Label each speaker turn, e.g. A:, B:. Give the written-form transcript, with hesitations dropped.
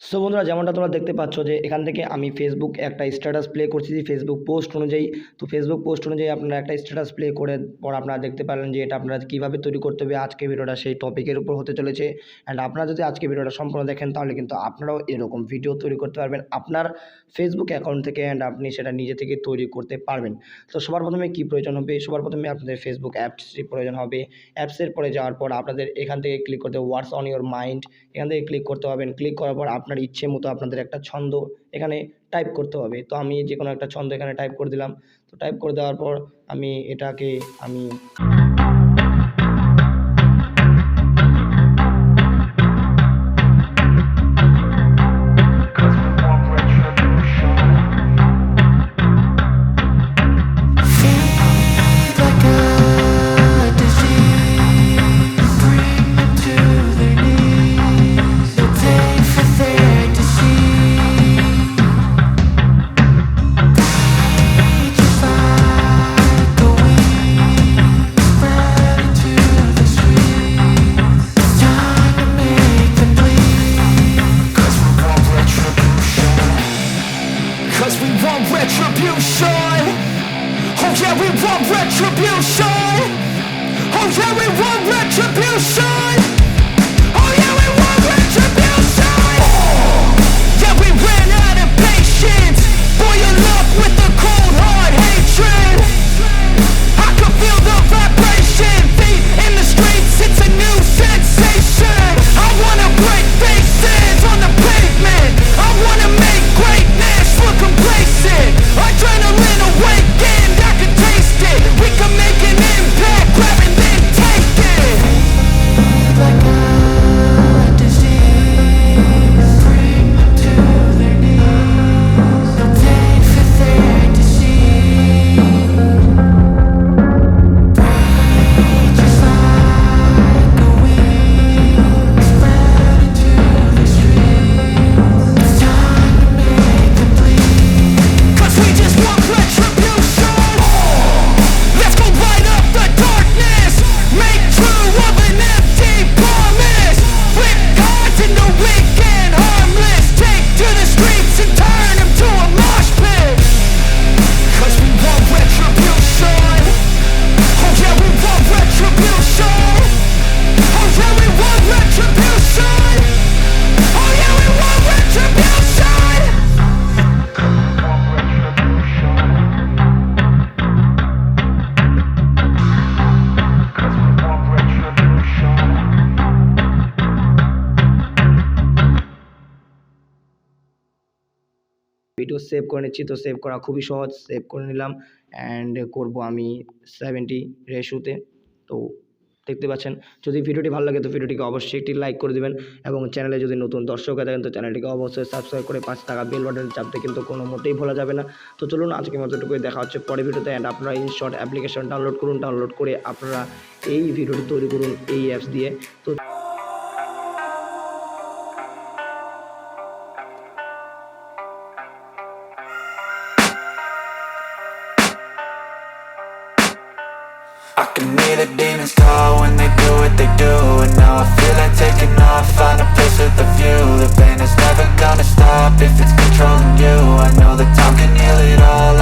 A: So বন্ধুরা, যেমনটা তোমরা দেখতে পাচ্ছ যে এখান থেকে আমি ফেসবুক একটা স্ট্যাটাস প্লে করছি ফেসবুক পোস্ট অনুযায়ী। তো ফেসবুক পোস্ট অনুযায়ী আপনারা একটা স্ট্যাটাস প্লে করে পর আপনারা দেখতে পারলেন যে এটা আপনারা কীভাবে তৈরি করতে হবে। আজকে ভিডিওটা সেই টপিকের উপর হতে চলেছে। অ্যান্ড আপনারা যদি আজকে ভিডিওটা সম্পূর্ণ দেখেন তাহলে কিন্তু আপনারাও এরকম ভিডিও তৈরি করতে পারবেন আপনার ফেসবুক অ্যাকাউন্ট থেকে, অ্যান্ড আপনি সেটা নিজে থেকে তৈরি করতে পারবেন। তো সবার প্রথমে কী প্রয়োজন হবে? সবার প্রথমে আপনাদের ফেসবুক অ্যাপসটি প্রয়োজন হবে। অ্যাপসের পরে যাওয়ার পর আপনাদের এখান থেকে ক্লিক করতে হবে হোয়াটস অন ইউর মাইন্ড, এখান থেকে ক্লিক করতে হবেন। ক্লিক করার পর আপনার ইচ্ছে মতো আপনাদের একটা ছন্দ এখানে টাইপ করতে হবে। তো আমি যে কোনো একটা ছন্দ এখানে টাইপ করে দিলাম। তো টাইপ করে দেওয়ার পর আমি এটাকে
B: retribution. Oh yeah, we want retribution. Oh yeah, we want retribution. Oh yeah, we want retribution. Yeah, we ran out of patience. Boil up with the cold hard hatred. I can feel the vibration. Feet in the streets, it's a new sensation. I wanna break faces on the pavement. I wanna make greatness look complacent. Adrenaline awakened, I can taste it. We can make an impact, grab and then take it. Like a disease, bring them to their knees. They'll take for their disease. Breathe just like a wind, spread into the streets. It's time to make them bleed. 'Cause we just want retribution. Let's go light up the darkness. Make true of an empty promise. Flip gods into weak and harmless. Take to the streets and turn them to a mosh pit. 'Cause we want retribution. Oh yeah, we want retribution. Oh yeah, we want retribution. Oh yeah, we want retribution.
A: Video save করে নিচ্ছি। তো save করা খুবই সহজ, save করে নিলাম and করব আমি 70 রেশোতে। তো দেখতে পাচ্ছেন, যদি ভিডিওটি ভালো লাগে তো ভিডিওটিকে অবশ্যই একটি লাইক করে দেবেন, এবং চ্যানেলে যদি নতুন দর্শক হয়ে থাকেন তো চ্যানেলটিকে অবশ্যই সাবস্ক্রাইব করে পাশে থাকা বেল বাটন চাপতে কিন্তু কোনো মোটেই ভোলা যাবে না। তো চলুন আজকের মতো এটুকুই, দেখা হচ্ছে পরের ভিডিওতে। অ্যান্ড আপনারা ইনশর্ট অ্যাপ্লিকেশন ডাউনলোড করুন, ডাউনলোড করে আপনারা এই ভিডিওটি তৈরি করুন এই অ্যাপস দিয়ে। তো
B: I can hear the demons call when they do what they do. And now I feel like taking off, find a place with a view. The pain is never gonna stop if it's controlling you. I know that time can heal it all.